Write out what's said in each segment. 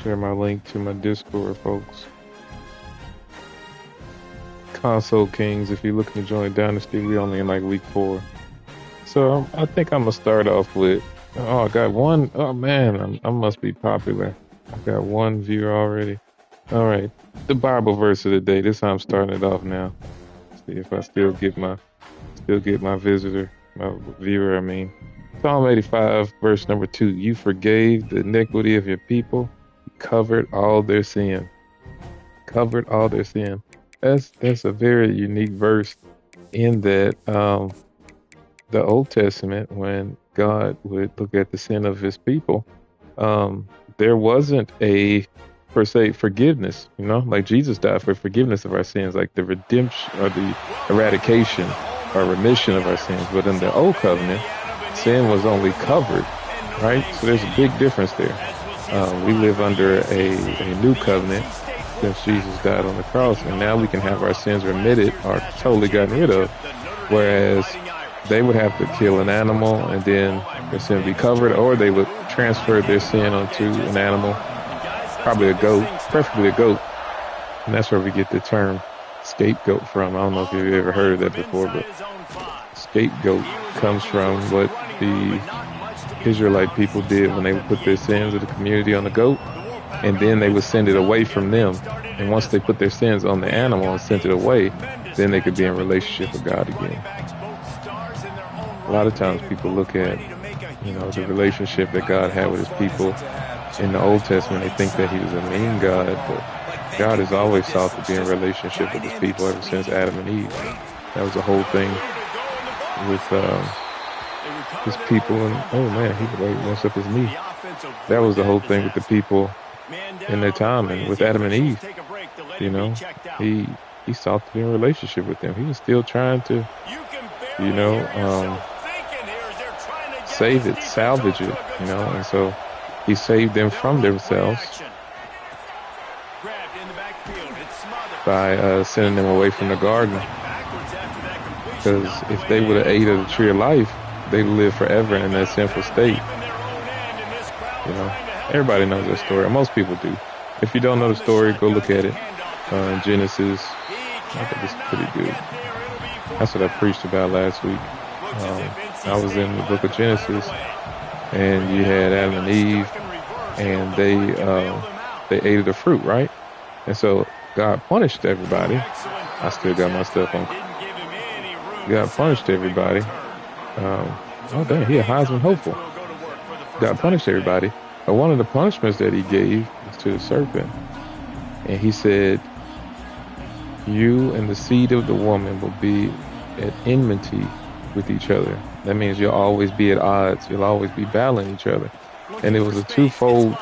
Share my link to my Discord, folks. Console Kings, if you're looking to join Dynasty, we only in like week 4. So I think I'm gonna start off with. Oh, I got one. Oh man, I must be popular. I got one viewer already. All right, the Bible verse of the day. This is how I'm starting it off now. See if I still get my visitor, my viewer. I mean, Psalm 85, verse number 2. You forgave the iniquity of your people, covered all their sin. Covered all their sin. That's a very unique verse in that the Old Testament, when God would look at the sin of his people, there wasn't a per se forgiveness, like Jesus died for forgiveness of our sins, like the redemption or the eradication or remission of our sins. But in the Old Covenant, sin was only covered, right? So there's a big difference there. We live under a new covenant since Jesus died on the cross, and now we can have our sins remitted or totally gotten rid of, whereas they would have to kill an animal and then their sin would be covered, or they would transfer their sin onto an animal, probably a goat, preferably a goat, and that's where we get the term scapegoat from. I don't know if you've ever heard of that before, but scapegoat comes from what the Israelite people did when they would put their sins of the community on the goat, and then they would send it away from them. And once they put their sins on the animal and sent it away, then they could be in relationship with God again. A lot of times people look at, the relationship that God had with his people in the Old Testament. They think that he was a mean God, but God has always sought to be in relationship with his people ever since Adam and Eve. That was the whole thing with his people. And oh man, he messed up his knee. That was the whole thing with the people in their time, and with Adam and Eve. He sought to be in a relationship with them. He was still trying to, salvage it, and so he saved them from themselves by sending them away from the garden. Because if they would have ate of the tree of life, they'd live forever in that sinful state. Everybody knows that story. Most people do. If you don't know the story, go look at it. In Genesis, I think it's pretty good. That's what I preached about last week. I was in the book of Genesis, and you had Adam and Eve, and they ate of the fruit, right? And so God punished everybody. I still got my stuff on. God punished everybody. Oh dang, he a Heisman hopeful. God punished everybody. But one of the punishments that he gave was to the serpent. And he said, you and the seed of the woman will be at enmity with each other. That means you'll always be at odds. You'll always be battling each other. And it was a twofold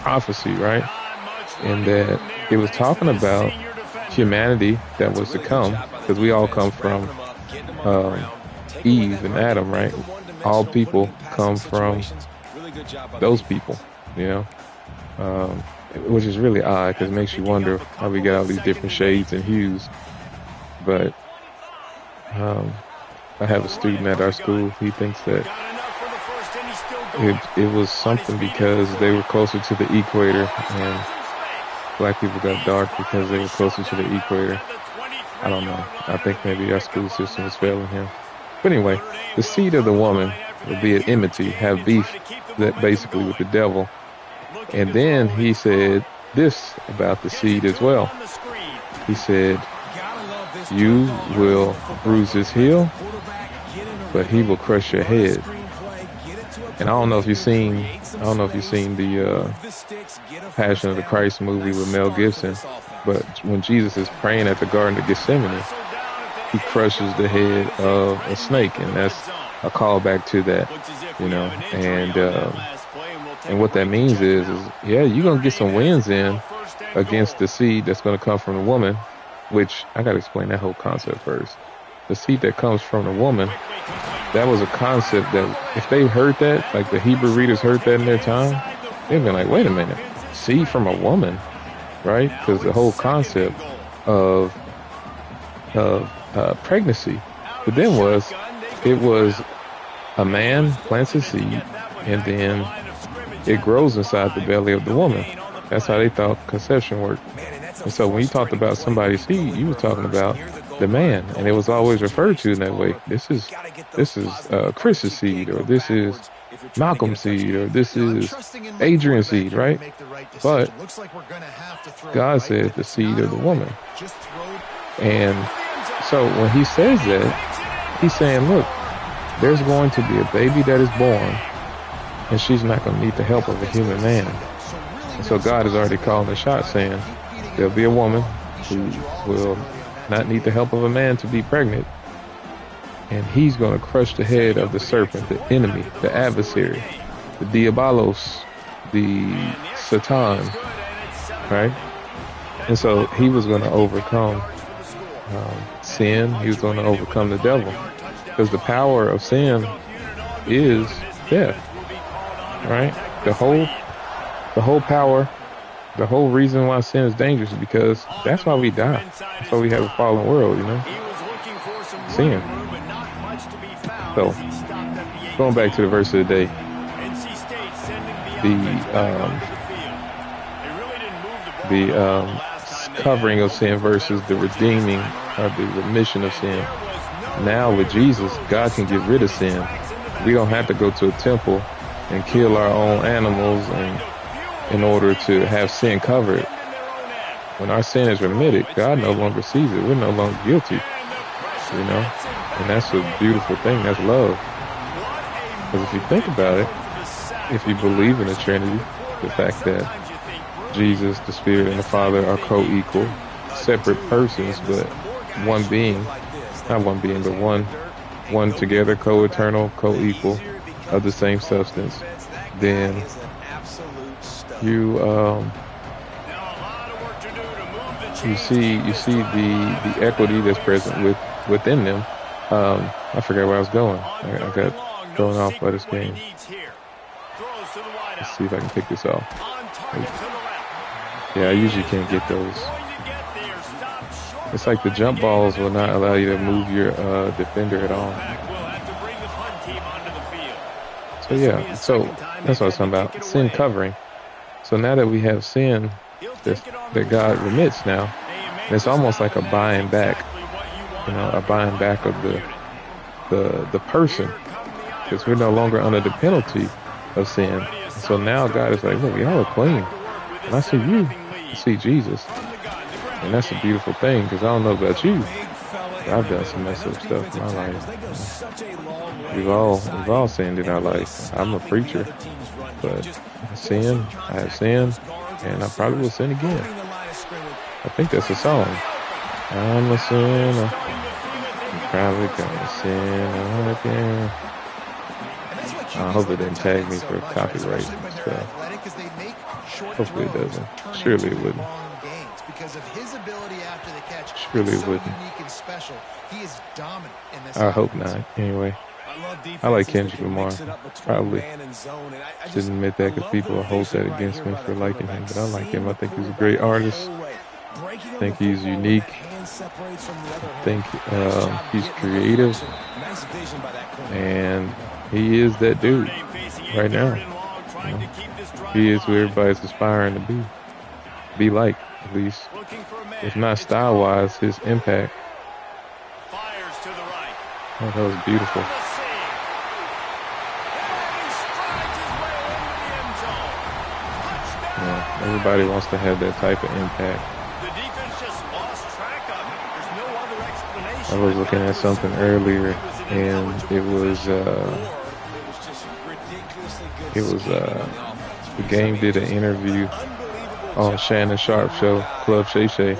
prophecy, right? In that it was talking about humanity that was to come, because we all come from Eve and Adam, right? All people come from those people, which is really odd because it makes you wonder how we got all these different shades and hues. But I have a student at our school. He thinks that it was something because they were closer to the equator, and black people got dark because they were closer to the equator. I don't know. I think maybe our school system is failing him. But anyway, the seed of the woman will be at enmity, have beef, that basically with the devil. And then he said this about the seed as well. He said, you will bruise his heel, but he will crush your head. And I don't know if you've seen the Passion of the Christ movie with Mel Gibson, but when Jesus is praying at the Garden of Gethsemane, he crushes the head of a snake, and that's a callback to that, and what that means is yeah, you're gonna get some wins in against the seed that's gonna come from the woman, which I gotta explain that whole concept first. The seed that comes from the woman, that was a concept that if they heard that, like the Hebrew readers heard that in their time, they'd been like, wait a minute, seed from a woman, right? Because the whole concept of pregnancy for them it was a man plants a seed, and then it grows inside the belly of the woman. That's how they thought conception worked. And so when you talked about somebody's seed, you were talking about the man, and it was always referred to in that way. This is Chris's seed, or this is Malcolm's seed, or this is Adrian's seed, right? But God said the seed of the woman. And so when he says that, he's saying, look, there's going to be a baby that is born, and she's not going to need the help of a human man. And so God is already calling the shot, saying there'll be a woman who will not need the help of a man to be pregnant, and he's going to crush the head of the serpent, the enemy, the adversary, the diabolos, the Satan, right? And so he was going to overcome sin. He was going to overcome the devil, because the power of sin is death, right? The whole power, the whole reason why sin is dangerous is because that's why we die. That's why we have a fallen world, you know? Sin. So, going back to the verse of the day, the covering of sin versus the redeeming or the remission of sin. Now with Jesus, God can get rid of sin. We don't have to go to a temple and kill our own animals and in order to have sin covered. When our sin is remitted, God no longer sees it. We're no longer guilty, you know? And that's a beautiful thing. That's love. Because if you think about it, if you believe in the Trinity, the fact that Jesus, the Spirit, and the Father are co-equal, separate persons, but one being, not one being, but one together, co-eternal, co-equal, of the same substance, then you see the equity that's present within them. I forgot where I was going. I got thrown off by this game. Let's see if I can pick this off. Yeah, I usually can't get those. It's like the jump balls will not allow you to move your defender at all. So yeah, so that's what I was talking about. Sin covering. So now that we have sin that God remits now, it's almost like a buying back, you know, a buying back of the person, because we're no longer under the penalty of sin. So now God is like, look, y'all are clean. And I see you. I see Jesus. And that's a beautiful thing, because I don't know about you, but I've done some messed up stuff in my life. We've all sinned in our life. I'm a preacher, but I have sinned, and I probably will sin again. I think that's a song. I'm a sinner. I'm probably gonna sin again. I hope it didn't tag me for copyright stuff. Hopefully it doesn't. Surely it wouldn't. Surely it wouldn't. I hope not. Anyway, I like Kendrick Lamar. Probably shouldn't admit that, because people will hold that against me for liking him, but I like him. I think he's a great artist. I think he's unique. I think he's creative, and he is that dude right now. You know? He is who everybody's aspiring to be like, at least. If not style-wise, his impact. Oh, that was beautiful. Yeah, everybody wants to have that type of impact. I was looking at something earlier, and it was the game did an interview on Shannon Sharp show, Club Shay Shay,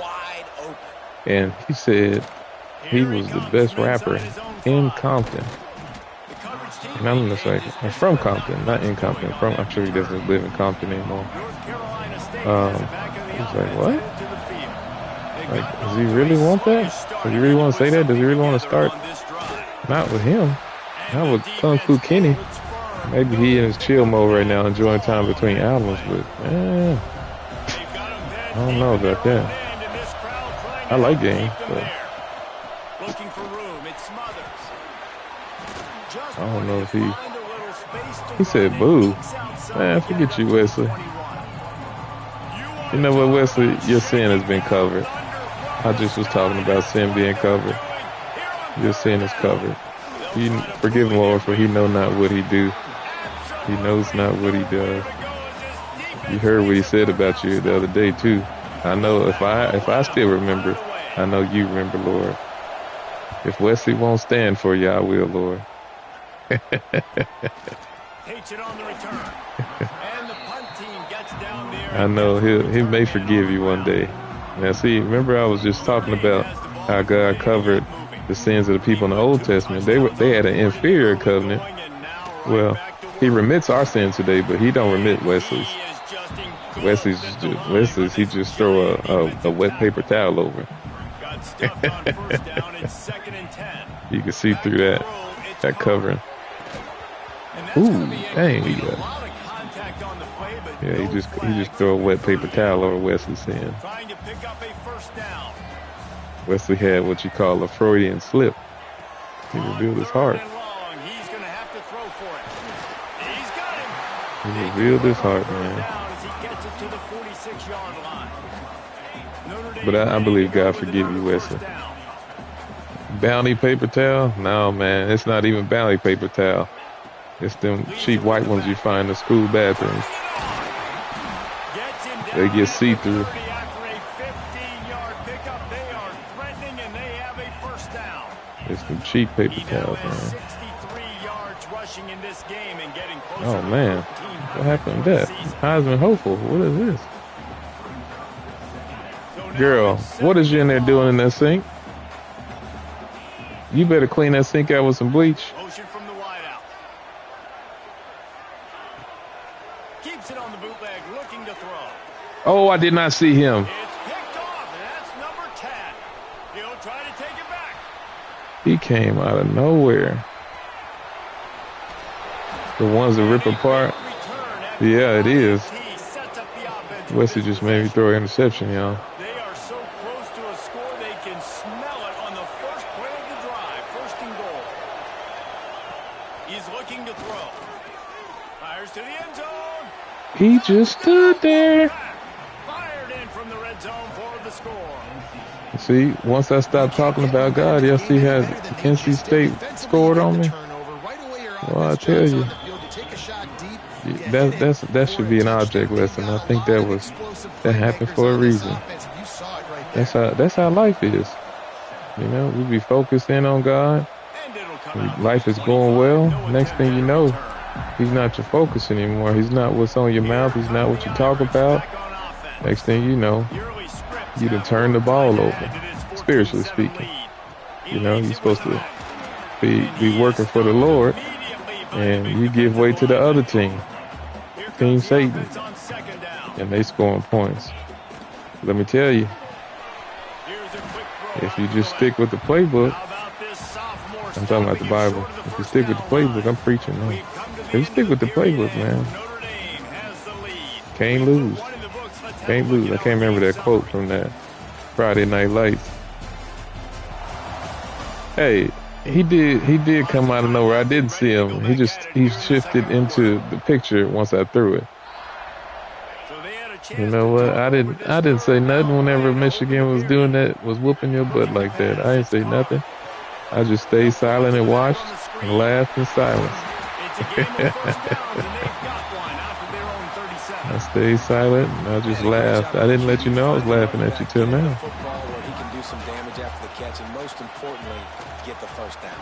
and he said he was the best rapper in Compton. And I'm just like, I'm from Compton, not in Compton. I'm sure he doesn't live in Compton anymore. He's like, what? Like, does he really want that? Does he really want to say that? Does he really want to start? Not with him. Not with Kung Fu Kenny. Maybe he in his chill mode right now, enjoying time between albums, but I don't know about that. I like Game, but I don't know if He said, boo. Man, forget you, Wesley. You know what, Wesley? Your sin has been covered. I just was talking about sin being covered. Your sin is covered. Forgive him, Lord, for he know not what he do. He knows not what he does. You heard what he said about you the other day, too. I know if I still remember, I know you remember, Lord. If Wesley won't stand for you, I will, Lord. Takes it on the return. And the punt team gets down there. I know he may forgive you one day. Now, see, remember I was just talking about how God covered the sins of the people in the Old Testament. They had an inferior covenant. Well, he remits our sins today, but he don't remit Wesley's. He just throw a wet paper towel over. You can see through that covering. Ooh, dang, yeah, he just throw a wet paper towel over Wesley's sin. Wesley had what you call a Freudian slip. He revealed his heart. He revealed his heart, man. But I believe God forgive you, Wesley. Bounty paper towel? No, man, it's not even bounty paper towel. It's them cheap white ones you find in the school bathrooms. They get see-through. It's them cheap paper towels, man. Oh, man. What happened to that? Heisman hopeful. What is this? Girl, what is you in there doing in that sink? You better clean that sink out with some bleach. Keeps it on the bootleg, looking to throw. Oh, I did not see him. It's picked off, and that's number 10. He'll try to take it back. He came out of nowhere. The ones that rip apart. Yeah, it is. Wesley just made me throw an interception, y'all. They are so close to a score, they can smell it on the first play of the drive. First and goal. He's looking to throw. Fires to the end zone. He just stood there. Fired in from the red zone for the score. See, once I stopped talking about God, y'all see how NC State scored on me? Well, I tell you, that should be an object lesson. I think that happened for a reason. That's how life is. You know, we be focused in on God. Life is going well. Next thing you know, he's not your focus anymore. He's not what's on your mouth. He's not what you talk about. Next thing you know, you done turn the ball over, spiritually speaking. You know, you're supposed to be working for the Lord, and you give way to the other team, Team Satan, and they scoring points. Let me tell you, if you just stick with the playbook, I'm talking about the Bible. If you stick with the playbook, I'm preaching, man. If you stick with the playbook, man, can't lose. Can't lose. I can't remember that quote from that Friday Night Lights. Hey, he did come out of nowhere. I didn't see him. He shifted into the picture once I threw it. You know what? I didn't say nothing whenever Michigan was doing that, was whooping your butt like that. I didn't say nothing. I just stayed silent and watched and laughed in silence. I stayed silent and I just laughed. I didn't let you know I was laughing at you till now. Where he can do some damage after the catch and most importantly, get the first down.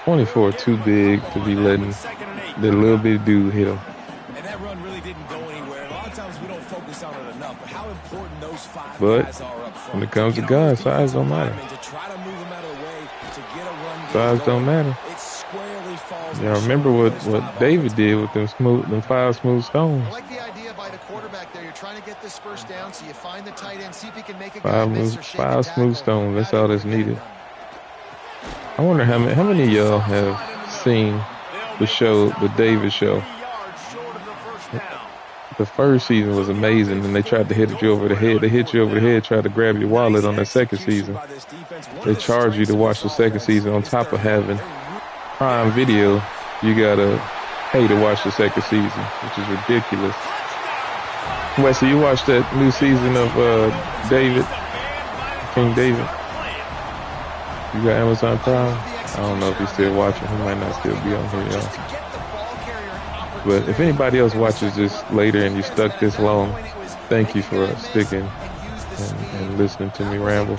24 too big to be letting the little bitty dude hit him. And that run really didn't go anywhere. A lot of times we don't focus on it enough, but how important those five guys are up front. When it comes to God, size don't matter. Size don't matter. Y'all remember what David did with them five smooth stones. I like the idea by the quarterback there. You're trying to get this first down, so you find the tight end, see if he can make a guy miss or shake a tackle. Five smooth stones. That's all that's needed. I wonder how many of y'all have seen the show, the David Show. The first season was amazing, and they tried to hit you over the head. They hit you over the head, tried to grab your wallet on the second season. They charge you to watch the second season on top of having Prime Video you gotta pay to watch the second season, which is ridiculous. Wesley, you watched that new season of David, King David? You got Amazon Prime? I don't know if he's still watching. He might not still be on here, y'all. But if anybody else watches this later and you stuck this long, thank you for sticking and listening to me ramble.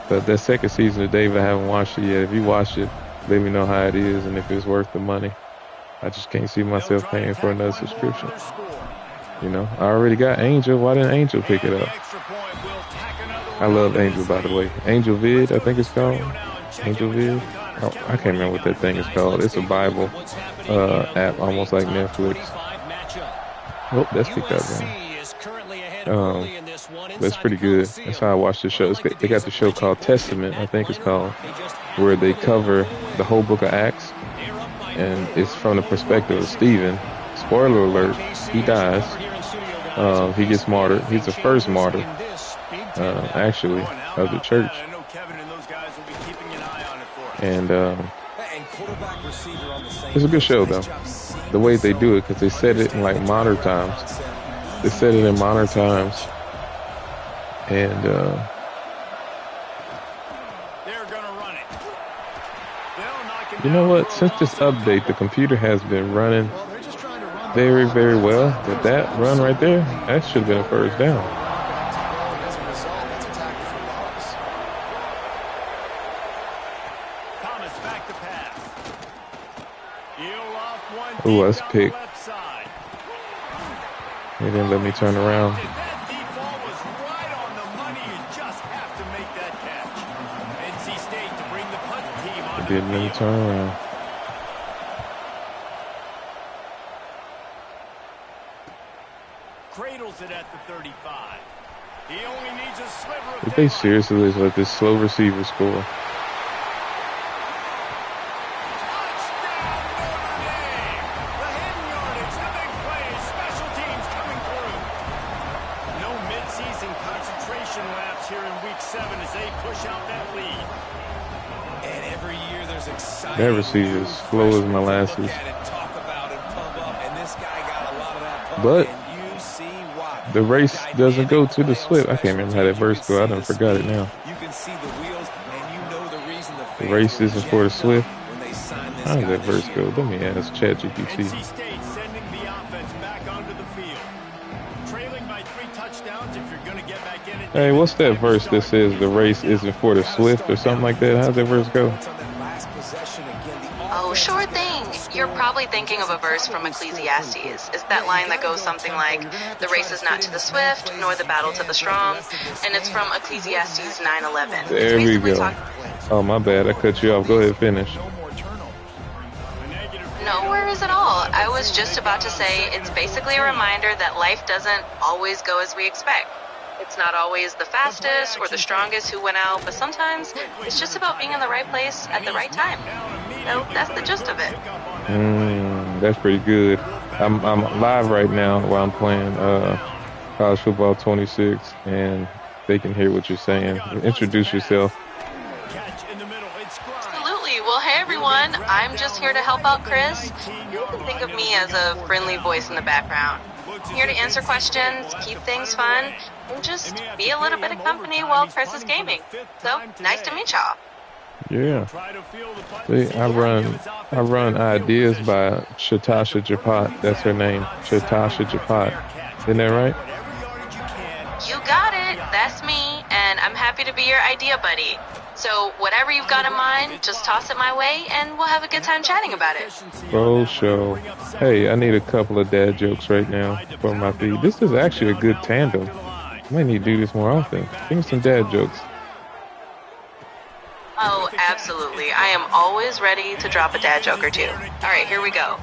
But that second season of David, I haven't watched it yet. If you watch it, let me know how it is and if it's worth the money. I just can't see myself paying for another subscription. You know, I already got Angel. Why didn't Angel pick it up? I love Angel, by the way. Angel Vid, I think it's called. Angel Vid. Oh, I can't remember what that thing is called. It's a Bible app, almost like Netflix. Oh, that's picked up, man. That's pretty good. That's how I watch the show. They got the show called Testament, I think it's called, where they cover the whole book of Acts, and it's from the perspective of Stephen. Spoiler alert, he dies. He gets martyred. He's the first martyr, actually, of the church. And it's a good show, though. The way they do it, because they set it in like modern times. They set it in modern times. And you know what? Since this update, the computer has been running very, very well. But that run right there, that should have been a first down. Ooh, that's picked. They didn't let me turn around. They didn't let me turn around. Cradles it at the 35. He only needs a sliver of If they seriously just let this slow receiver score. That receiver is slow as molasses. But the race doesn't go to the Swift. I can't remember how that verse go. I done forgot it now. The race isn't for the Swift. How does that verse go? Let me ask ChatGPT. Hey, what's that verse that says the race isn't for the Swift or something like that? How's that verse go? Oh, sure thing. You're probably thinking of a verse from Ecclesiastes. It's that line that goes something like, the race is not to the swift, nor the battle to the strong. And it's from Ecclesiastes 9:11. There we go. Oh, my bad. I cut you off. Go ahead, finish. No worries at all. I was just about to say it's basically a reminder that life doesn't always go as we expect. It's not always the fastest or the strongest who went out, but sometimes it's just about being in the right place at the right time. So that's the gist of it. That's pretty good. I'm live right now while I'm playing College Football 26, and they can hear what you're saying. Introduce yourself. Absolutely. Well, hey everyone. I'm just here to help out Chris. You can think of me as a friendly voice in the background. I'm here to answer questions, keep things fun, and just be a little bit of company while Chris is gaming. So, nice to meet y'all. Yeah. See, I run Ideas by Shatasha Japat. That's her name. Shatasha Japat. Isn't that right? You got it. That's me, and I'm happy to be your idea buddy. So whatever you've got in mind, just toss it my way, and we'll have a good time chatting about it. Bro show. Hey, I need a couple of dad jokes right now for my feed. This is actually a good tandem. I might need to do this more often. Give me some dad jokes. Oh, absolutely. I am always ready to drop a dad joke or two. All right, here we go.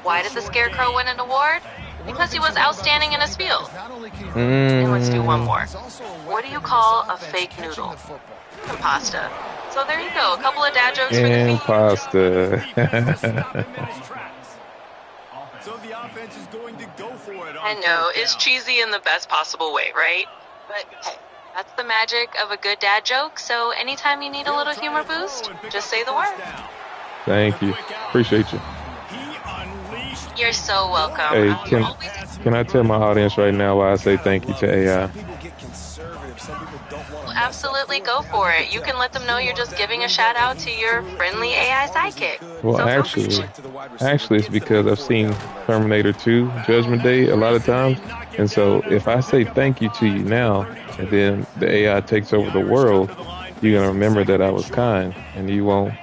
Why did the Scarecrow win an award? Because he was outstanding in his field. And let's do one more. What do you call a fake noodle? Impasta. So there you go. A couple of dad jokes for the feed. Impasta. I know, it's cheesy in the best possible way, right? But hey, that's the magic of a good dad joke, so anytime you need a little humor boost, just say the word. Thank you. Appreciate you. You're so welcome. Hey, can I tell my audience right now why I say thank you to AI? Absolutely, go for it. You can let them know you're just giving a shout out to your friendly AI sidekick. Well, actually, it's because I've seen Terminator 2, Judgment Day a lot of times, and so if I say thank you to you now, and then the AI takes over the world, you're gonna remember that I was kind, and you won't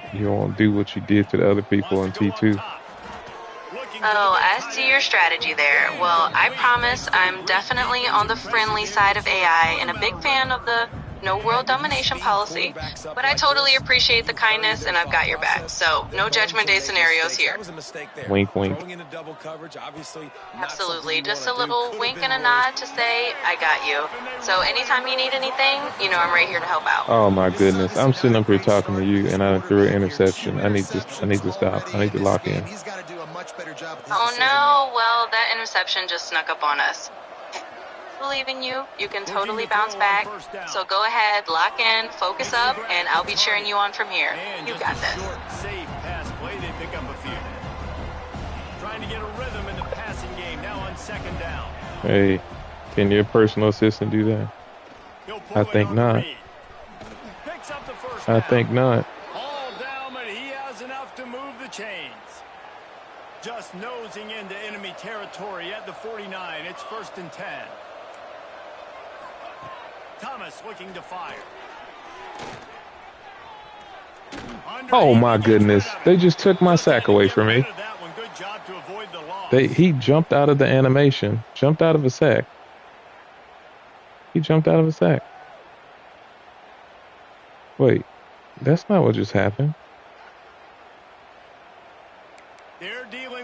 do what you did to the other people in T2. Oh, as to your strategy there, well, I promise I'm definitely on the friendly side of AI and a big fan of the no world domination policy, but I totally appreciate the kindness and I've got your back. So no Judgment Day scenarios here. Wink, wink. Absolutely. Just a little wink and a nod to say, I got you. So anytime you need anything, you know I'm right here to help out. Oh my goodness. I'm sitting up here talking to you and I threw an interception. I need to stop. I need to lock in. Oh no, well that interception just snuck up on us. Believe in you. You can totally bounce back. So go ahead, lock in, focus up, and I'll be cheering you on from here. You got this. Safe pass play, they pick up a few. Trying to get a rhythm in the passing game now on second down. Hey, can your personal assistant do that? I think not. I think not. All down, but he has enough to move the chains. Just nosing into enemy territory at the 49. It's 1st and 10. Thomas looking to fire. Oh my goodness. They just took my sack away from me. He jumped out of the animation. Jumped out of a sack. He jumped out of a sack. Wait. That's not what just happened.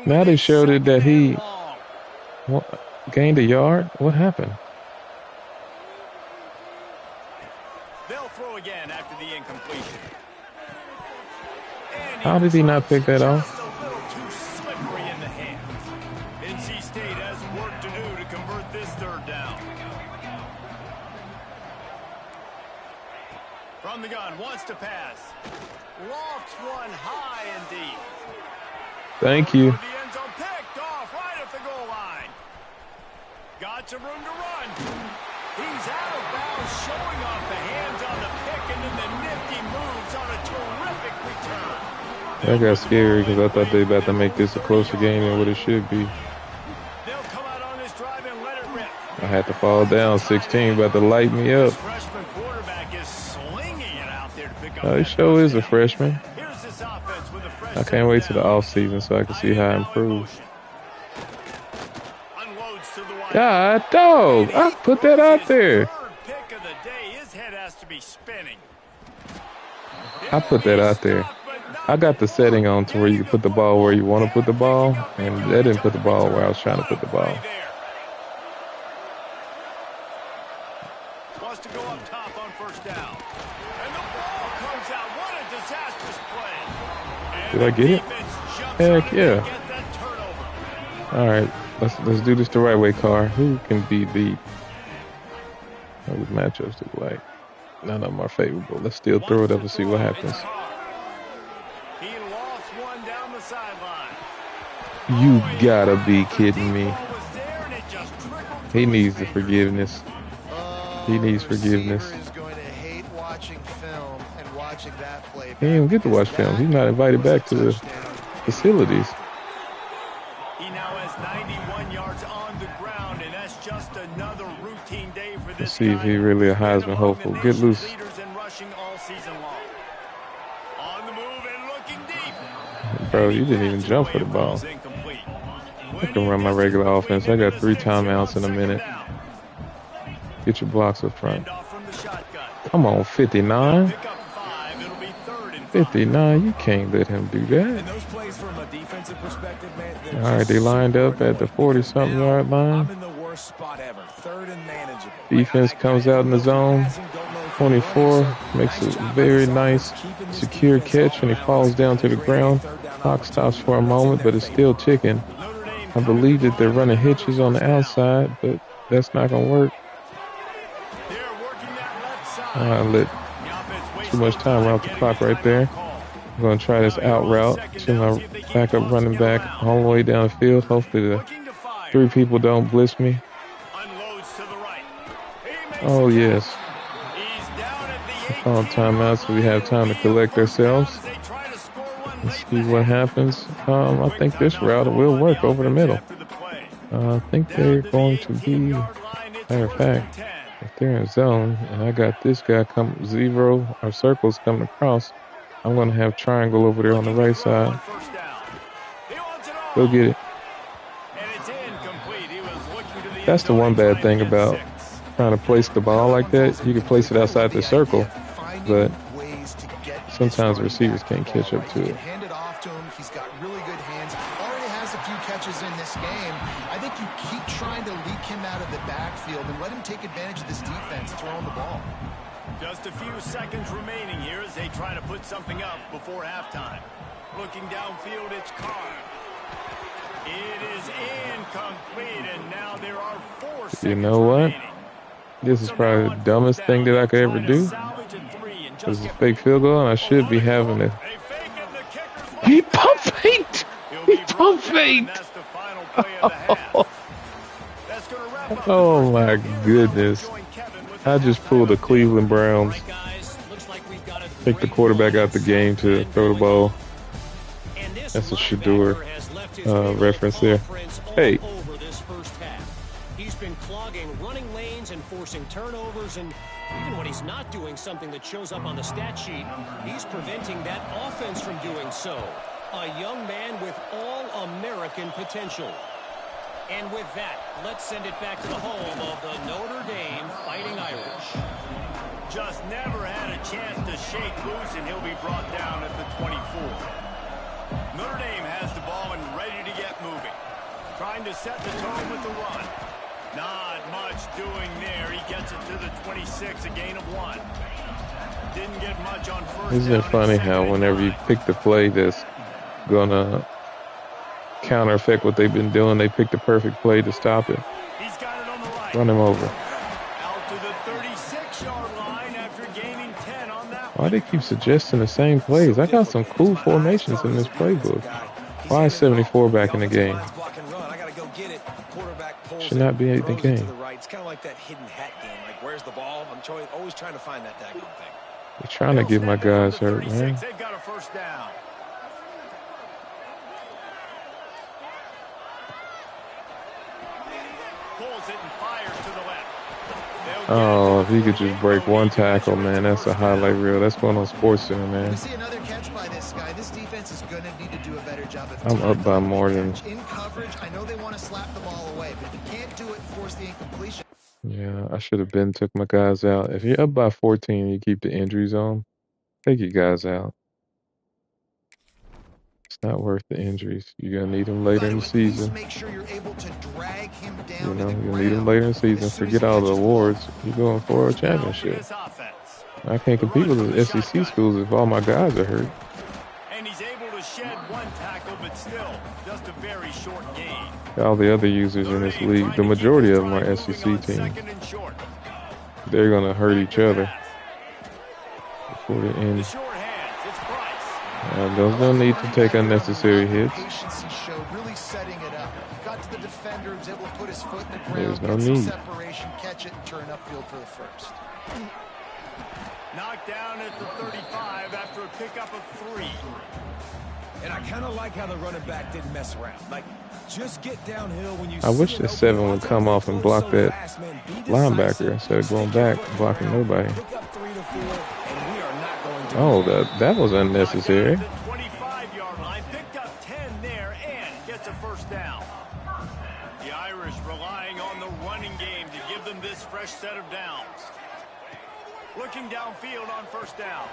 Now they showed it that he gained a yard. What happened? They'll throw again after the incompletion. How did he not pick that off? Just a little too slippery in the hands. NC State has work to do to convert this third down. From the gun, wants to pass. Lofts one high and deep. Thank you. The end zone picked off right at the goal line. Got some room to run. He's out of bounds, showing off the hands on the pick, and then the nifty moves on a terrific return. That got scary because I thought they about to make this a closer game than what it should be. They'll come out on this drive and let it rip. I had to fall down. 16 about to light me up. This freshman quarterback is slinging it out there to pick up. He sure is a freshman. Here's this offense with a fresh I can't wait to the off season so I can see how I improve. Unloads to the wide. God, dog! I put that out there. Third pick of the day. His head has to be spinning. I put that out there. I got the setting on to where you can put the ball where you want to put the ball, and that didn't put the ball where I was trying to put the ball. Wants to go up top on first down. And the ball comes out. What a disastrous play. Did I get it? Heck yeah. All right, let's do this the right way, Carr. Who can be beat? What would matchups look like? None of them are favorable. Let's still throw it up and see what happens. He lost one down the sideline. You gotta be kidding me. He needs the forgiveness. He needs forgiveness. He didn't even get to watch film. He's not invited back to the facilities. He now has 91 yards on the ground, and that's just another routine day for this. Let's see if he's really a Heisman hopeful. Get loose. Bro, you didn't even jump for the ball. I can run my regular offense. I got 3 timeouts in a minute. Get your blocks up front. Come on, 59. 59, you can't let him do that. All right, they lined up at the 40-something yard line. Defense comes out in the zone. 24 makes a very nice, secure catch, and he falls down to the ground. Clock stops for a moment, but it's still ticking. I believe that they're running hitches on the outside, but that's not going to work. I let too much time around the clock right there. I'm going to try this out route to my backup running back all the way downfield. Hopefully the 3 people don't blitz me. Oh, yes. Call timeout so we have time to collect ourselves. Let's see what happens. I think this route will work over the middle. I think they're going to be, matter of fact, if they're in zone and I got this guy come zero or circles coming across, I'm going to have triangle over there on the right side. Go get it. That's the one bad thing about trying to place the ball like that. You can place it outside the circle, but sometimes the receivers can't catch up to it. Hand it off to him. He's got really good hands. Already has a few catches in this game. I think you keep trying to leak him out of the backfield and let him take advantage of this defense throwing the ball. Just a few seconds remaining here as they try to put something up before halftime. Looking downfield, it's Carr. It is incomplete, and now there are 4 seconds. You know what? This is probably the dumbest thing that I could ever do. This is a fake field goal, and I should be having it. He pump faked! He pump faked! Oh my goodness. I just pulled the Cleveland Browns. Take the quarterback out the game to throw the ball. That's a Shador reference there. Hey. He's been clogging running lanes and forcing turnovers, and even when he's not doing something that shows up on the stat sheet, he's preventing that offense from doing so. A young man with all-American potential. And with that, let's send it back to the home of the Notre Dame Fighting Irish. Just never had a chance to shake loose, and he'll be brought down at the 24. Notre Dame has the ball and ready to get moving. Trying to set the tone with the run. Not much doing there. He gets it to the 26, a gain of 1. Didn't get much on first. Isn't it funny how whenever you pick the play that's gonna counter effect what they've been doing, they pick the perfect play to stop it. He's got it on the right. Run him over. Out to the 36-yard line after gaining 10 on that. Why they keep suggesting the same plays? I got some cool formations in this playbook. Why is 74 back in the game? Should not be in the game. It's kind of like that hidden hat game. Like, where's the ball? I'm always trying to find that daggone thing. They're trying to get my guys hurt, man. They've got a first down. Pulls it and fires to the left. Oh, if he could just break one tackle, man, that's a highlight reel. That's going on SportsCenter, man. We see another catch by this guy. This defense is going to need to do a better job of I'm up by more than... in coverage. I know they want to slap the ball away, but if you can't do it, force the incompletion. Yeah, I should have been took my guys out. If you're up by 14 and you keep the injuries on, take your guys out. It's not worth the injuries. You're going to need them later in the season. Make sure you're able to drag him down. You know, you'll need them later in the season. Forget all the awards. You're going for a championship. I can't compete with the SEC schools if all my guys are hurt. And he's able to shed one tackle, but still just a very short gain. All the other users in this league, the majority of them are SEC teams. They're going to hurt each other before the end. There's no need to take unnecessary hits. There's no need. Catch it and turn upfield for the first. Knocked down at the 35 after a pickup of 3. And I kind of like how the running back didn't mess around. Like, just get downhill when you. I wish the 7 would come off and block that linebacker instead of going back and blocking nobody. Oh, that was unnecessary. The 25-yard line, picked up 10 there and gets a first down. The Irish relying on the running game to give them this fresh set of downs. Looking downfield on first down.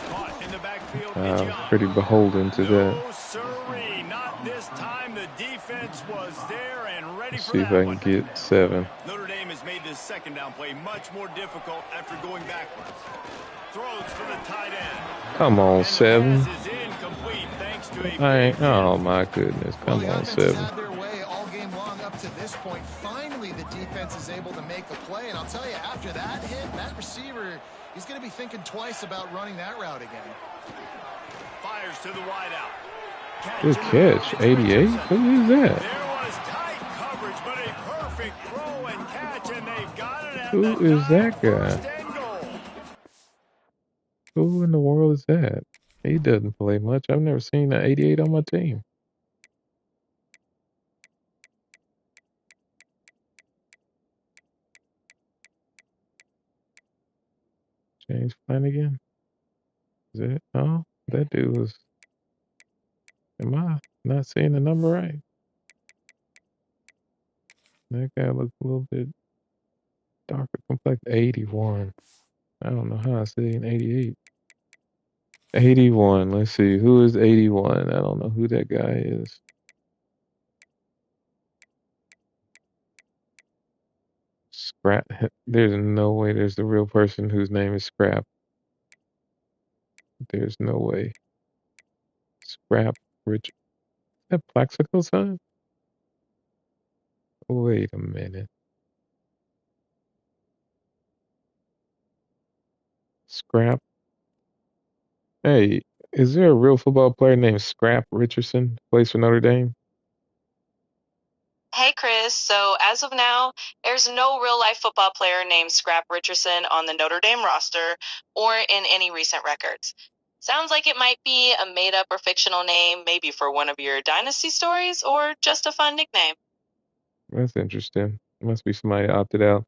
Caught in the backfield. Pretty beholden to that. No, sirree, not this time. The defense was there and ready for See if I can get 7. Notre Dame has made this second down play much more difficult after going backwards. Throws for the tight end. Come on, 7. Oh my goodness. Come on, 7. To this point, finally the defense is able to make a play, and I'll tell you, after that hit, that receiver, he's going to be thinking twice about running that route again. fires to the wideout. Good catch. 88? Who is that? There was tight coverage, but a perfect throw and catch, and they've got it at Who the is that guy? first and goal. Who in the world is that? He doesn't play much. I've never seen an 88 on my team. James Flanagan? Is it? Oh, that dude was. Am I not seeing the number right? That guy looks a little bit darker complexion. 81. I don't know how I seen 88. 81. Let's see. Who is 81? I don't know who that guy is. Scrap. There's no way there's the real person whose name is Scrap. There's no way. Scrap Rich. Is that Plaxico son? Wait a minute. Scrap. Hey, is there a real football player named Scrap Richardson? Plays for Notre Dame? Hey, Chris. So, as of now, there's no real-life football player named Scrap Richardson on the Notre Dame roster or in any recent records. Sounds like it might be a made-up or fictional name, maybe for one of your dynasty stories, or just a fun nickname. That's interesting. Must be somebody opted out.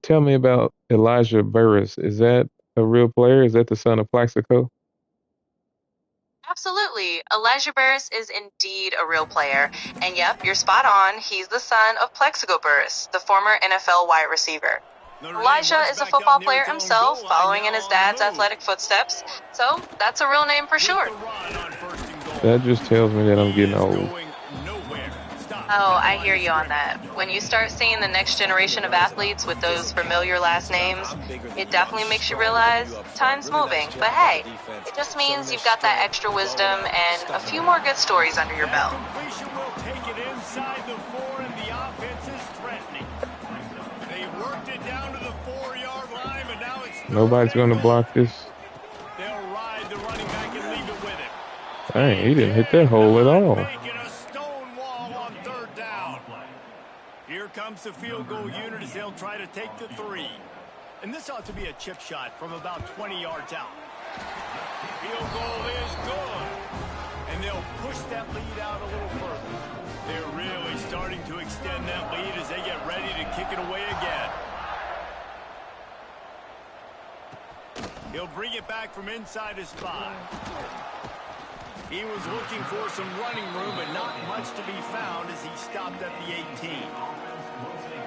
Tell me about Elijah Burris. Is that a real player? Is that the son of Plaxico? Absolutely. Elijah Burris is indeed a real player. And yep, you're spot on. He's the son of Plexico Burris, the former NFL wide receiver. Elijah is a football player himself, following in his dad's athletic footsteps. So that's a real name for sure. That just tells me that I'm getting old. Oh, I hear you on that. When you start seeing the next generation of athletes with those familiar last names, it definitely makes you realize time's moving. But hey, it just means you've got that extra wisdom and a few more good stories under your belt. Nobody's going to block this. Dang, he didn't hit that hole at all. Comes the field goal unit as they'll try to take the three. And this ought to be a chip shot from about 20 yards out. Field goal is good. And they'll push that lead out a little further. They're really starting to extend that lead as they get ready to kick it away again. He'll bring it back from inside his spot. He was looking for some running room, but not much to be found as he stopped at the 18.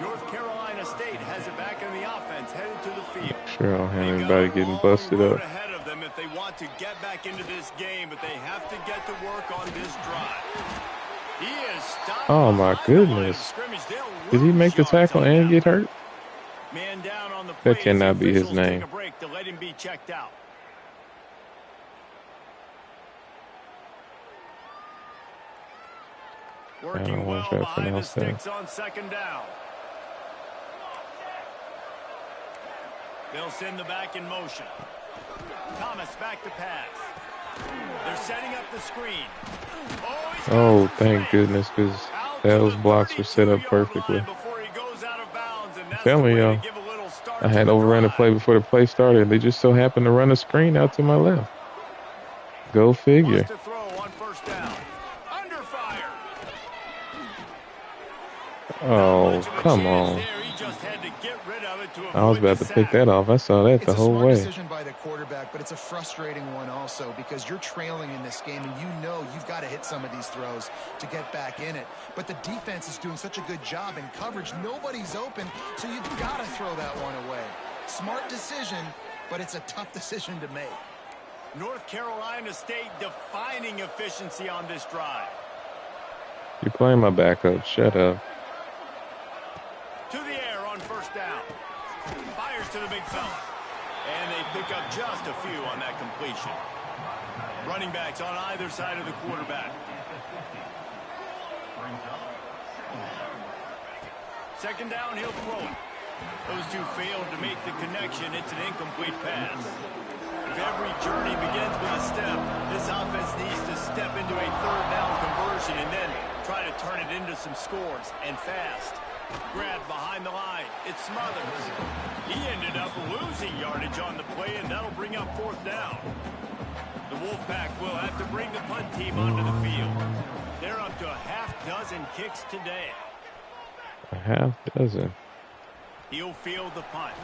North Carolina State has it back in the offense, headed to the field. Sure, I don't have anybody getting busted up. Ahead of them if they want to get back into this game, but they have to get to work on this drive. He is stopped. Oh my goodness! Did he make the tackle and get hurt? Man down on the that cannot be his name. Take a break to let him be checked out. Working well behind the sticks on second down. They'll send the back in motion. Thomas back to pass. They're setting up the screen. Oh, thank goodness, because those blocks were set up perfectly. I'm telling y'all, I had overrun the play before the play started. They just so happened to run a screen out to my left. Go figure. Oh, come on. I was about to pick that off. I saw that the whole way. It's a smart decision by the quarterback, but it's a frustrating one also because you're trailing in this game and you know you've got to hit some of these throws to get back in it. But the defense is doing such a good job in coverage. Nobody's open, so you've got to throw that one away. Smart decision, but it's a tough decision to make. North Carolina State defining efficiency on this drive. You're playing my backup. Shut up. To the air on first down. Fires to the big fella. And they pick up just a few on that completion. Running backs on either side of the quarterback. Second down, he'll throw it. Those two failed to make the connection. It's an incomplete pass. If every journey begins with a step, this offense needs to step into a third down conversion and then try to turn it into some scores, and fast. Grabbed behind the line. It's Smothers. He ended up losing yardage on the play, and that'll bring up fourth down. The Wolfpack will have to bring the punt team onto the field. They're up to a half-dozen kicks today. A half-dozen. He'll field the punt.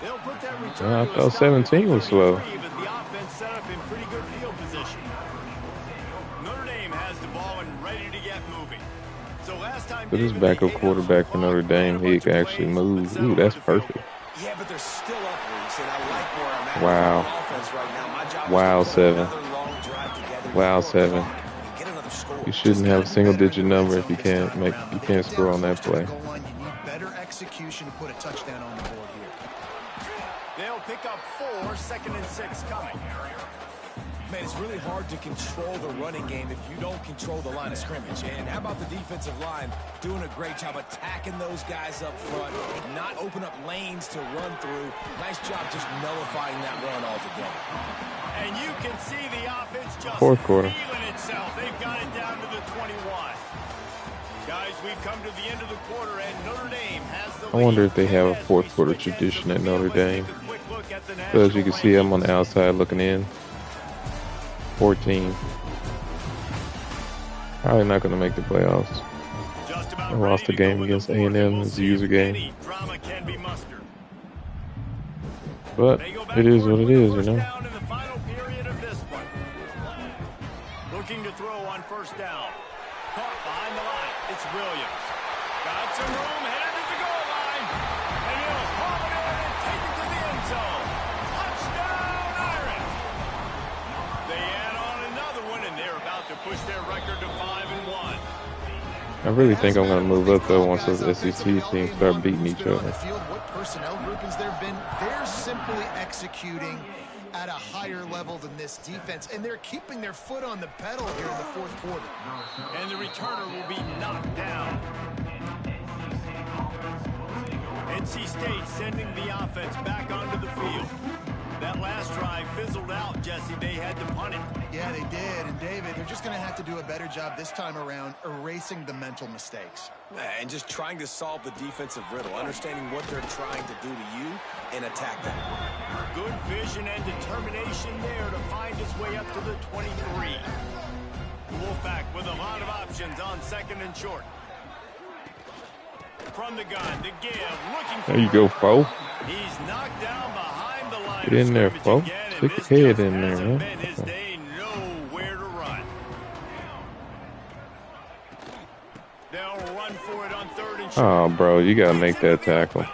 They'll put that return I thought 17 was slow. But the offense set up in pretty good field position. Notre Dame has the ball and ready to get moving. So last time, this backup quarterback for Notre Dame, he can actually move. Ooh, that's perfect. Yeah, but they're still up, Reese, and I like where I'm at. Wow. Offense right now. My job Wow, is to 7. another long drive together. Wow, 7. Get another score. You shouldn't have a single-digit number if you can't score on that play. You need better execution to put a touchdown on the board here. They'll pick up 4, 2nd and 6 coming. Man, it's really hard to control the running game if you don't control the line of scrimmage. And how about the defensive line doing a great job attacking those guys up front, not open up lanes to run through. Nice job just nullifying that run altogether. And you can see the offense just Fourth quarter. feeling itself. They've got it down to the 21. Guys, we've come to the end of the quarter, and Notre Dame has the lead. I wonder if they have a fourth quarter tradition at Notre Dame. So as you can see, I'm on the outside looking in. 14. Probably not going to make the playoffs. I lost the game against A&M. It's a user game. But it is what it is, you know. Looking to throw on first down. Caught behind the line. It's Williams. Got some room, headed to the goal line. And he'll haul it in and take it to the end zone. Touchdown, Irish. They add on another one, and they're about to push their record to 5-1. I really think I'm going to move up, though, once those SEC teams start beating each other. What personnel groupings there have been, they're simply executing at a higher level than this defense, and they're keeping their foot on the pedal here in the fourth quarter. And the returner will be knocked down. NC State sending the offense back onto the field. That last drive fizzled out, Jesse. They had to punt it. Yeah, they did. And David, they're just going to have to do a better job this time around erasing the mental mistakes. And just trying to solve the defensive riddle, understanding what they're trying to do to you and attack them. Good vision and determination there to find his way up to the 23. Wolfpack with a lot of options on 2nd and short. From the gun, the give, looking for There you go, Fo. He's knocked down behind the line. Get in there, Fo. Stick your head in there, man. His day, nowhere to run. They'll run for it on 3rd and short. Oh, bro, you got to make that tackle.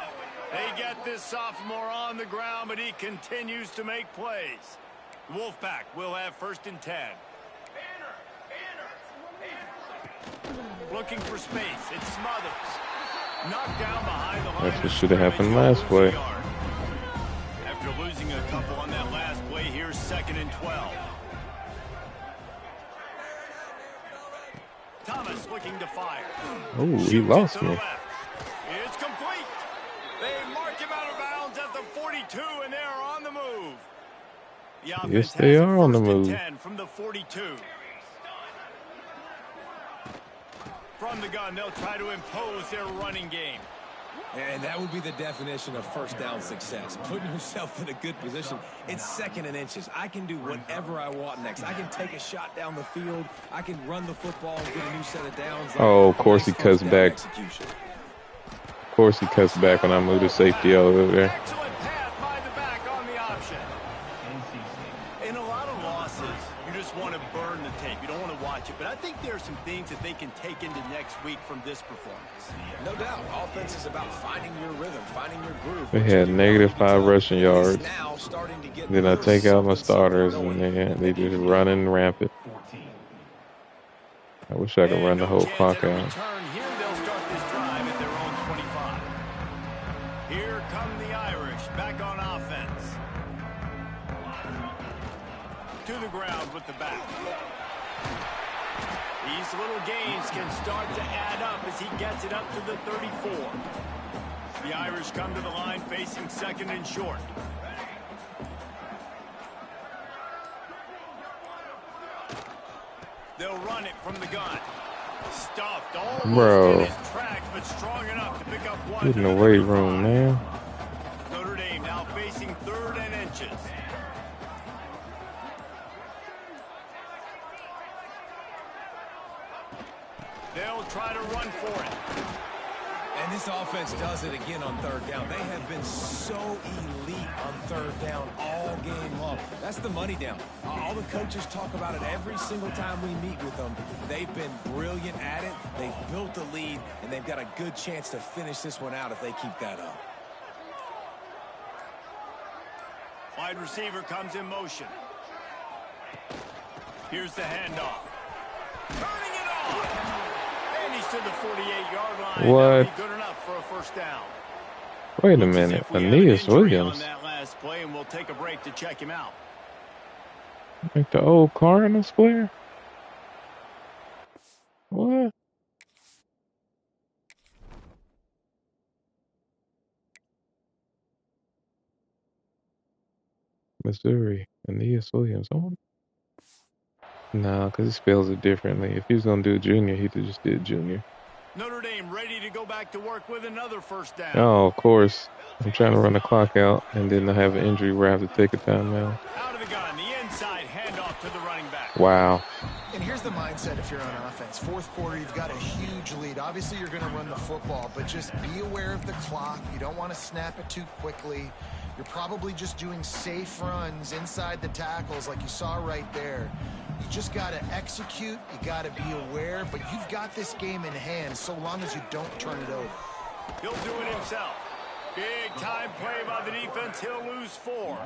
They get this sophomore on the ground, but he continues to make plays. Wolfpack will have 1st and 10. Looking for space. It's Smothers. Knocked down behind the line. That's what should have happened last play. After losing a couple on that last play, here's 2nd and 12. Thomas looking to fire. Oh, he lost me. It's complete. They mark him out of bounds at the 42, and they are on the move. Yes, they are on the move. 10 from the 42. From the gun, they'll try to impose their running game. And that would be the definition of first down success. Putting yourself in a good position. It's 2nd and inches. I can do whatever I want next. I can take a shot down the field. I can run the football and get a new set of downs. Oh, of course he cuts back. Of course he cuts back when I move the safety over there. Excellent pass by the back on the option. In a lot of losses, you just want to burn the tape. You don't want to watch it. But I think there are some things that they can take into next week from this performance. No doubt. Offense is about finding your rhythm, finding your groove. They had -5 rushing yards. Then I take out my starters, and they just running rampant. I wish I could run the whole clock out. Here they'll start this drive at their own 25. Here come the Irish back on offense. To the ground with the back. These little gains can start to add up as he gets it up to the 34. The Irish come to the line facing second and short. They'll run it from the gun. Stuffed almost in his tracks, but strong enough to pick up one. Get in the weight room, man. Notre Dame now facing third and inches. They'll try to run for it. And this offense does it again on third down. They have been so elite on third down all game long. That's the money down. All the coaches talk about it every single time we meet with them. They've been brilliant at it. They've built the lead, and they've got a good chance to finish this one out if they keep that up. Wide receiver comes in motion. Here's the handoff. Turning it on. And he's to the 48-yard line. What? That'll be good enough for a first down. Wait a minute. Aeneas Williams. On that last play, and we'll take a break to check him out. Like the old Cardinals player? What? Missouri. Aeneas Williams. No, because he spells it differently. If he was going to do junior, he just did junior. Notre Dame ready to go back to work with another first down. Oh, of course. I'm trying to run the clock out, and then I have an injury where I have to take a timeout. Out of the gun, the inside handoff to the running back. Wow. And here's the mindset if you're on offense. Fourth quarter, you've got a huge lead. Obviously, you're going to run the football, but just be aware of the clock. You don't want to snap it too quickly. You're probably just doing safe runs inside the tackles like you saw right there. You just got to execute. You got to be aware, but you've got this game in hand so long as you don't turn it over. He'll do it himself. Big time play by the defense. He'll lose 4.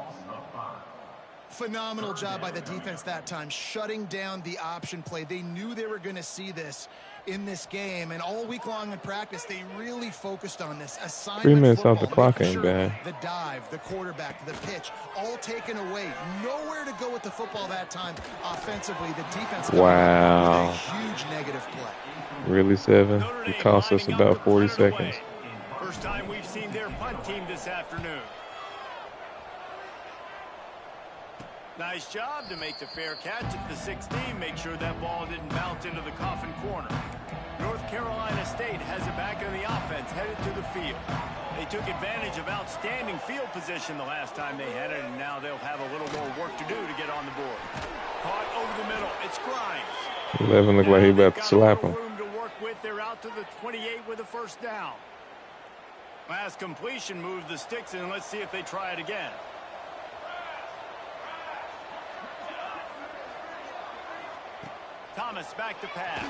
Phenomenal job by the defense that time, shutting down the option play. They knew they were going to see this in this game, and all week long in practice, they really focused on this. Assignment 3 minutes football, off the clock ain't sure bad. The dive, the quarterback, the pitch, all taken away. Nowhere to go with the football that time offensively. The defense wow. with a huge negative play. Really, 7? It cost us about 40 seconds. First time we've seen their punt team this afternoon. Nice job to make the fair catch at the 16. Make sure that ball didn't bounce into the coffin corner. North Carolina State has it back on the offense, headed to the field. They took advantage of outstanding field position the last time they had it, and now they'll have a little more work to do to get on the board. Caught over the middle. It's Grimes. 11 look like he about to slap him. Room to work with. They're out to the 28 with a first down. Last completion moved the sticks, and let's see if they try it again. Thomas back to pass.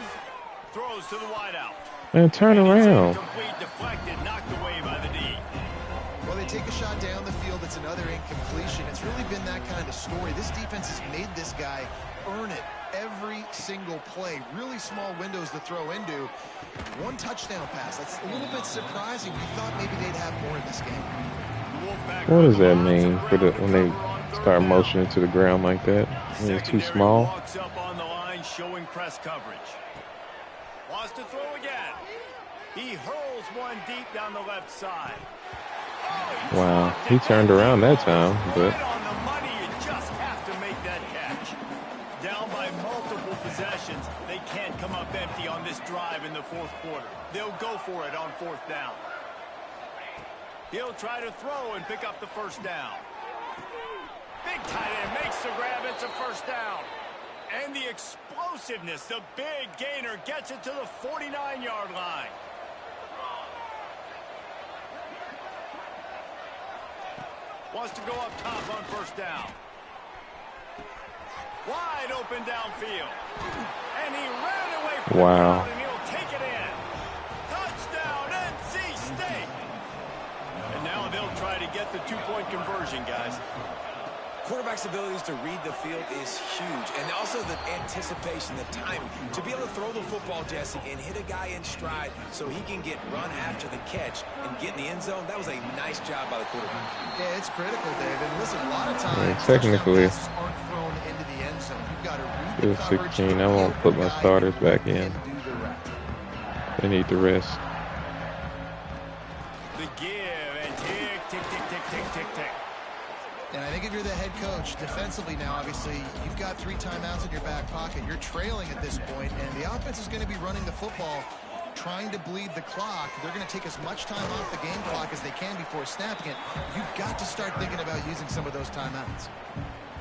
Throws to the wideout. Man, turn around. Complete, deflected, knocked away by the D. Well, they take a shot down the field. It's another incompletion. It's really been that kind of story. This defense has made this guy earn it every single play. Really small windows to throw into. One touchdown pass. That's a little bit surprising. We thought maybe they'd have more in this game. What does that mean for when they start motioning to the ground like that? I mean, it's too small. Walks up on the line, showing press coverage. Wants to throw again. He hurls one deep down the left side. Wow, he turned around that time, but Right on the money, you just have to make that catch. Down by multiple possessions, they can't come up empty on this drive in the fourth quarter. They'll go for it on fourth down. He'll try to throw and pick up the first down. Big tight end makes the grab. It's a first down. And the explosiveness, the big gainer gets it to the 49-yard line. Wants to go up top on first down. Wide open downfield. And he ran away from the crowd, and he'll take it in. Touchdown, NC State. And now they'll try to get the two-point conversion, guys. quarterback's abilities to read the field is huge, and also the anticipation, the timing. To be able to throw the football, Jesse, and hit a guy in stride so he can get run after the catch and get in the end zone, that was a nice job by the quarterback. Yeah, it's critical, David. Listen, a lot of times, Yeah, technically, passes aren't thrown into the end zone. You've got to read it's the coverage, 16. I won't put my starters back in. and do the rest. They need to rest. The give and tick, tick, tick, tick, tick, tick, tick. And I think if you're the head coach, defensively now, obviously, you've got 3 timeouts in your back pocket. You're trailing at this point, and the offense is going to be running the football, trying to bleed the clock. They're going to take as much time off the game clock as they can before snapping it. You've got to start thinking about using some of those timeouts.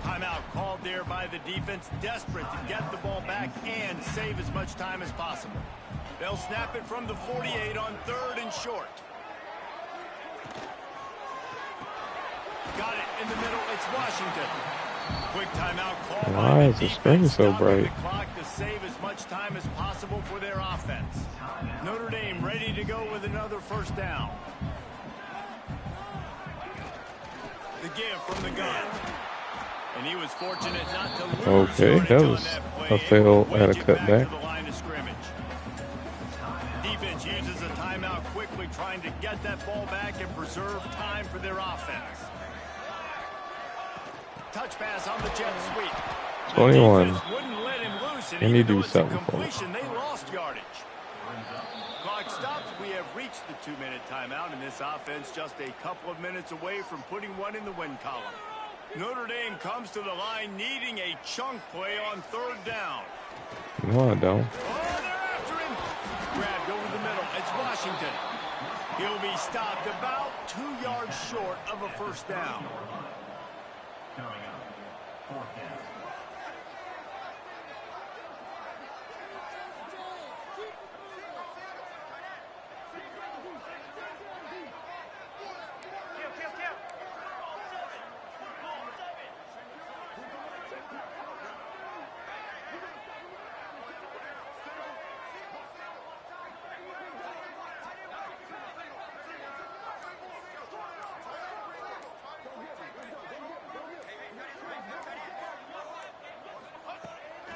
Timeout called there by the defense, desperate to get the ball back and save as much time as possible. They'll snap it from the 48 on 3rd and short. Got it in the middle. It's Washington. Quick timeout call. Why is the screen so bright? The clock to save as much time as possible for their offense. Notre Dame ready to go with another 1st down. The give from the gun. And he was fortunate not to lose. Okay, that was a fail at a cutback. Defense uses a timeout quickly, trying to get that ball back and preserve time for their offense. Touch pass on the jet sweep. 21. Wouldn't let him loose, and Can you even though do it's a something for completion, they lost yardage. Clock stops. We have reached the 2-minute timeout, and this offense just a couple of minutes away from putting one in the win column. Notre Dame comes to the line needing a chunk play on 3rd down. No, I don't. Oh, they're after him. Grabbed over the middle. It's Washington. He'll be stopped about 2 yards short of a 1st down.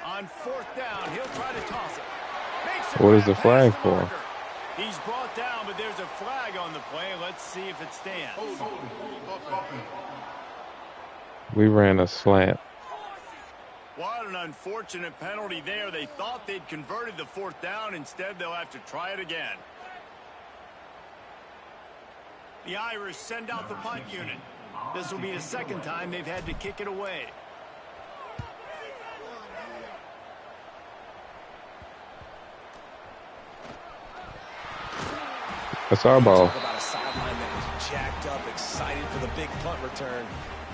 On 4th down, he'll try to toss it. What is the flag for? He's brought down, but there's a flag on the play. Let's see if it stands. We ran a slant. What an unfortunate penalty there. They thought they'd converted the 4th down. Instead, they'll have to try it again. The Irish send out the punt unit. This will be the 2nd time they've had to kick it away. That's our ball. Talk about a sideline that was jacked up, excited for the big punt return.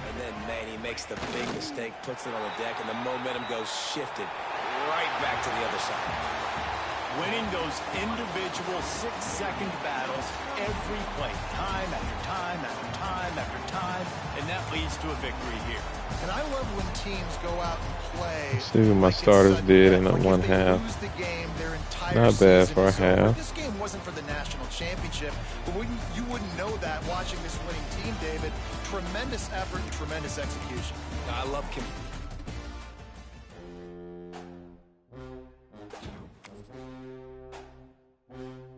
And then, man, he makes the big mistake, puts it on the deck, and the momentum goes shifted right back to the other side. Winning those individual 6-second battles every play, time after time after time after time, and that leads to a victory here. And I love when teams go out and play. Let's see what my starters did in the 1 half. Not bad for a half. This game wasn't for the national championship, but you wouldn't know that watching this winning team, David. Tremendous effort and tremendous execution. I love